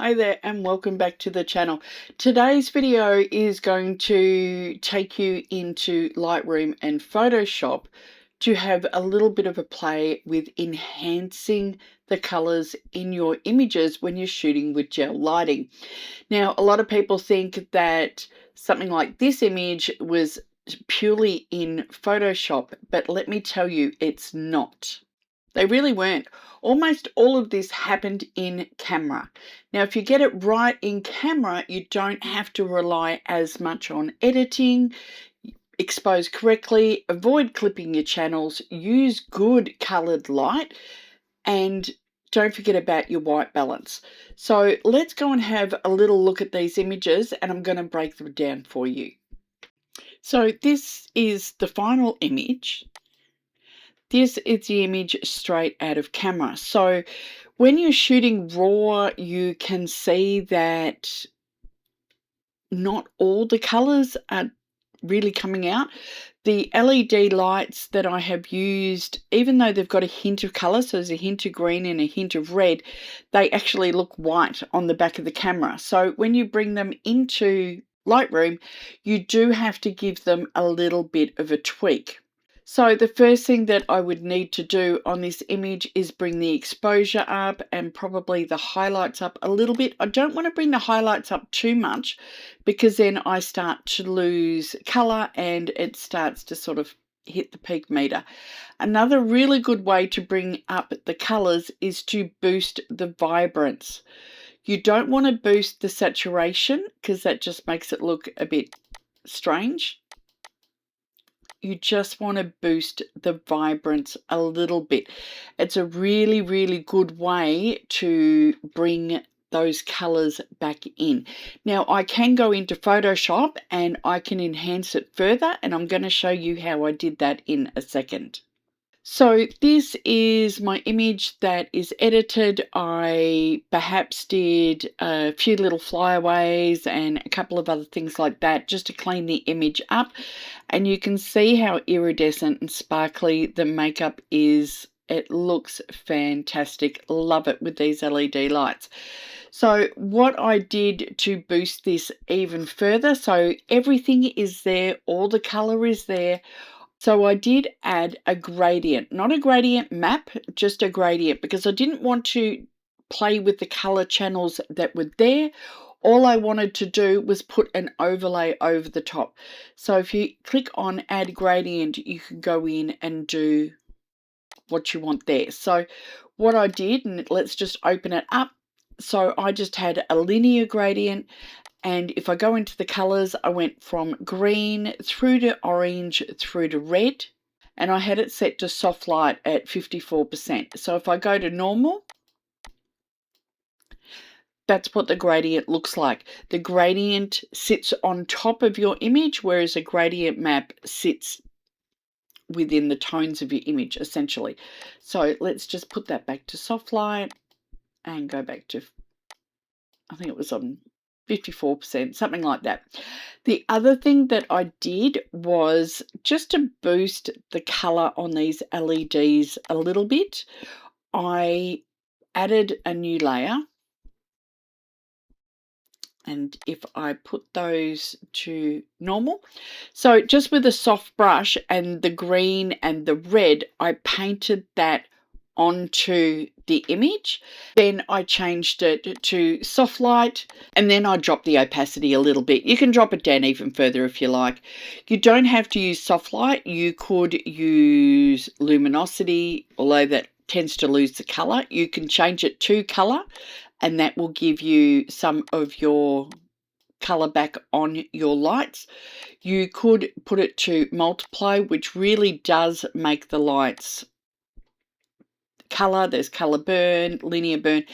Hi there and welcome back to the channel. Today's video is going to take you into Lightroom and Photoshop to have a little bit of a play with enhancing the colors in your images when you're shooting with gel lighting. Now, a lot of people think that something like this image was purely in Photoshop, but let me tell you, it's not. They really weren't. Almost all of this happened in camera. Now, if you get it right in camera, you don't have to rely as much on editing, expose correctly, avoid clipping your channels, use good colored light, and don't forget about your white balance. So let's go and have a little look at these images, and I'm going to break them down for you. So this is the final image. This is the image straight out of camera. So when you're shooting raw, you can see that not all the colors are really coming out. The LED lights that I have used, even though they've got a hint of color, so there's a hint of green and a hint of red, they actually look white on the back of the camera. So when you bring them into Lightroom, you do have to give them a little bit of a tweak. So the first thing that I would need to do on this image is bring the exposure up and probably the highlights up a little bit. I don't want to bring the highlights up too much because then I start to lose color and it starts to sort of hit the peak meter. Another really good way to bring up the colors is to boost the vibrance. You don't want to boost the saturation because that just makes it look a bit strange. You just want to boost the vibrance a little bit. It's a really, really good way to bring those colors back in. Now I can go into Photoshop and I can enhance it further, and I'm going to show you how I did that in a second. So this is my image that is edited. I perhaps did a few little flyaways and a couple of other things like that just to clean the image up. And you can see how iridescent and sparkly the makeup is. It looks fantastic. Love it with these LED lights. So what I did to boost this even further, so everything is there, all the color is there. So I did add a gradient, not a gradient map, just a gradient, because I didn't want to play with the color channels that were there. All I wanted to do was put an overlay over the top. So if you click on add gradient, you can go in and do what you want there. So what I did, and let's just open it up. So I just had a linear gradient. And if I go into the colors, I went from green through to orange through to red, and I had it set to soft light at 54%. So if I go to normal, that's what the gradient looks like. The gradient sits on top of your image, whereas a gradient map sits within the tones of your image, essentially. So let's just put that back to soft light and go back to, I think it was on 54%, something like that. The other thing that I did was just to boost the color on these LEDs a little bit, I added a new layer. And if I put those to normal, so just with a soft brush and the green and the red, I painted that onto the image. Then I changed it to soft light, and then I dropped the opacity a little bit. You can drop it down even further if you like. You don't have to use soft light. You could use luminosity, although that tends to lose the color. You can change it to color, and that will give you some of your color back on your lights. You could put it to multiply, which really does make the lights color. There's color burn, linear burn.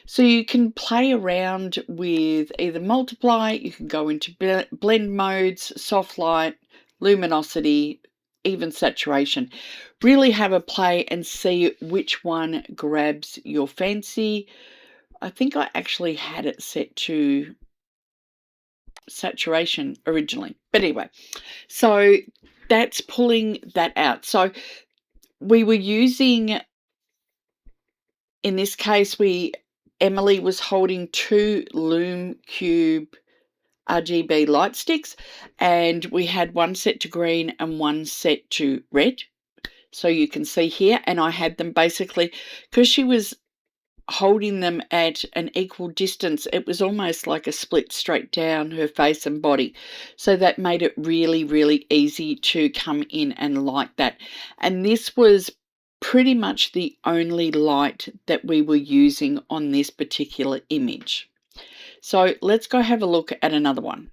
So you can play around with either multiply, you can go into blend modes, soft light, luminosity, even saturation. Really have a play and see which one grabs your fancy. I think I actually had it set to saturation originally, but anyway, so that's pulling that out. So we were using, in this case, we Emily was holding 2 Lume Cube RGB light sticks, and we had one set to green and one set to red. So you can see here, and I had them basically, because she was holding them at an equal distance, it was almost like a split straight down her face and body. So that made it really, really easy to come in and light that. And this was pretty much the only light that we were using on this particular image. So let's go have a look at another one.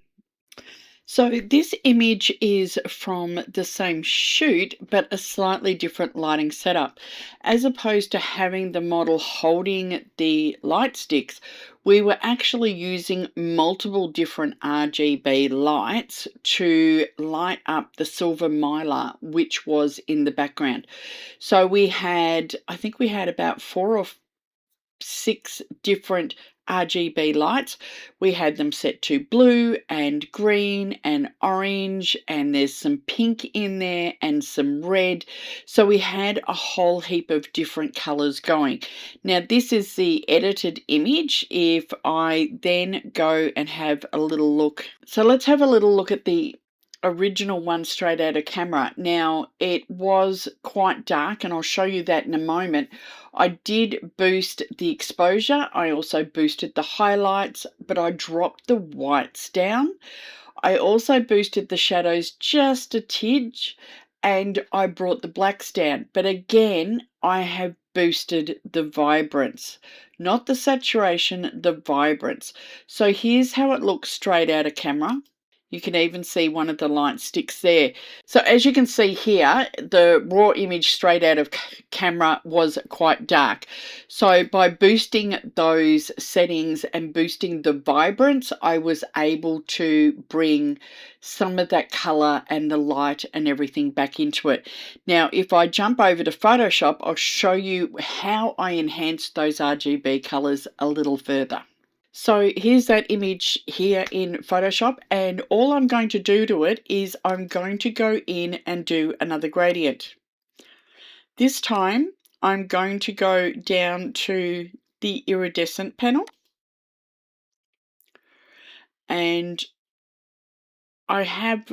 So this image is from the same shoot, but a slightly different lighting setup. As opposed to having the model holding the light sticks, we were actually using multiple different RGB lights to light up the silver mylar, which was in the background. So we had, I think we had about 4 or 6 different RGB lights. We had them set to blue and green and orange, and there's some pink in there and some red. So we had a whole heap of different colors going. Now this is the edited image. If I then go and have a little look, so let's have a little look at the original one straight out of camera. Now it was quite dark, and I'll show you that in a moment. I did boost the exposure. I also boosted the highlights, but I dropped the whites down. I also boosted the shadows just a tidge, and I brought the blacks down. But again, I have boosted the vibrance, not the saturation, the vibrance. So here's how it looks straight out of camera. You can even see one of the light sticks there. So as you can see here, the raw image straight out of camera was quite dark. So by boosting those settings and boosting the vibrance, I was able to bring some of that color and the light and everything back into it. Now, if I jump over to Photoshop, I'll show you how I enhanced those RGB colors a little further. So here's that image here in Photoshop, and all I'm going to do to it is I'm going to go in and do another gradient. This time I'm going to go down to the iridescent panel, and I have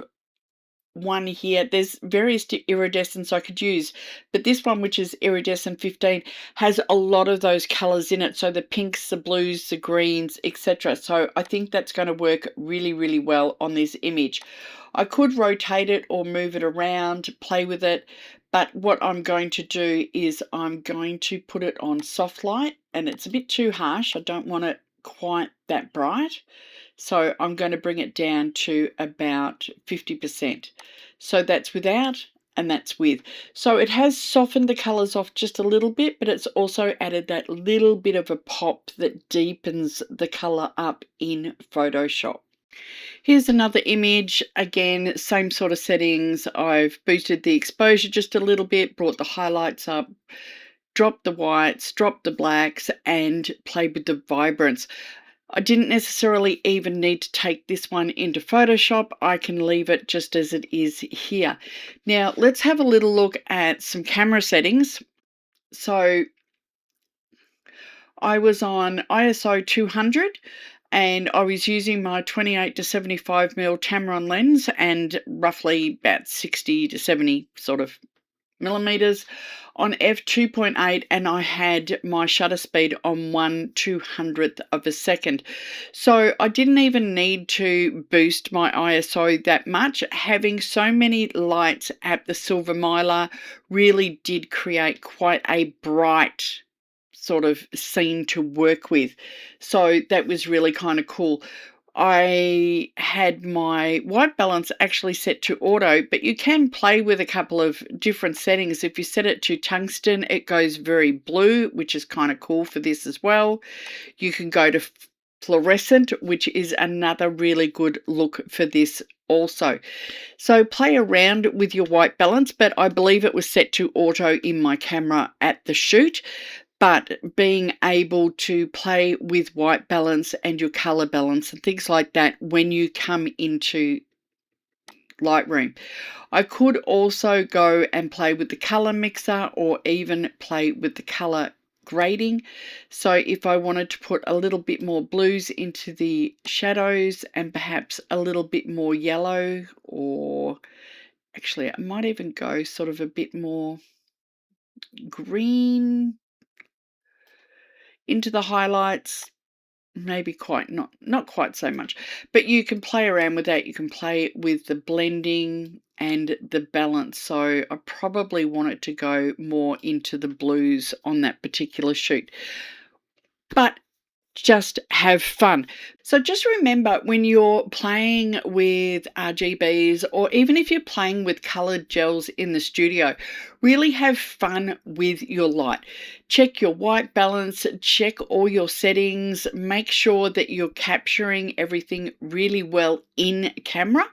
one here. There's various iridescents I could use, but this one, which is iridescent 15, has a lot of those colors in it. So the pinks, the blues, the greens, etc. So I think that's going to work really, really well on this image. I could rotate it or move it around, play with it, but what I'm going to do is I'm going to put it on soft light, and it's a bit too harsh. I don't want it quite that bright. So I'm going to bring it down to about 50%. So that's without and that's with. So it has softened the colors off just a little bit, but it's also added that little bit of a pop that deepens the color up in Photoshop. Here's another image. Again, same sort of settings. I've boosted the exposure just a little bit, brought the highlights up, dropped the whites, dropped the blacks, and played with the vibrance. I didn't necessarily even need to take this one into Photoshop. I can leave it just as it is here. Now let's have a little look at some camera settings. So I was on ISO 200, and I was using my 28 to 75mm Tamron lens and roughly about 60 to 70 sort of millimeters on f2.8, and I had my shutter speed on 1/200th of a second. So I didn't even need to boost my ISO that much. Having so many lights at the silver mylar really did create quite a bright sort of scene to work with. So that was really kind of cool. I had my white balance actually set to auto, but you can play with a couple of different settings. If you set it to tungsten, it goes very blue, which is kind of cool for this as well. You can go to fluorescent, which is another really good look for this also. So play around with your white balance, but I believe it was set to auto in my camera at the shoot. But being able to play with white balance and your color balance and things like that when you come into Lightroom. I could also go and play with the color mixer or even play with the color grading. So if I wanted to put a little bit more blues into the shadows and perhaps a little bit more yellow, or actually I might even go sort of a bit more green into the highlights, maybe not quite so much, but you can play around with that. You can play with the blending and the balance. So I probably want it to go more into the blues on that particular shoot, but just have fun. So just remember, when you're playing with RGBs, or even if you're playing with colored gels in the studio, really have fun with your light. Check your white balance, check all your settings, make sure that you're capturing everything really well in camera.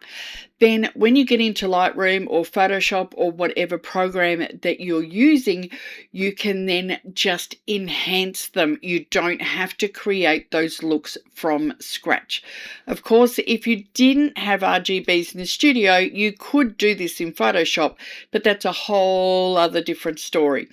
Then when you get into Lightroom or Photoshop or whatever program that you're using, you can then just enhance them. You don't have to create those looks from scratch. Of course, if you didn't have RGBs in the studio, you could do this in Photoshop, but that's a whole other different story.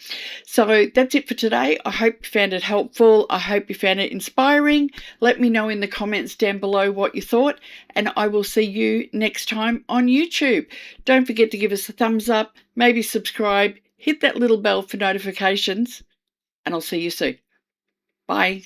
So that's it for today. I hope you found it helpful. I hope you found it inspiring. Let me know in the comments down below what you thought, and I will see you next time on YouTube. Don't forget to give us a thumbs up, maybe subscribe, hit that little bell for notifications, and I'll see you soon. Bye.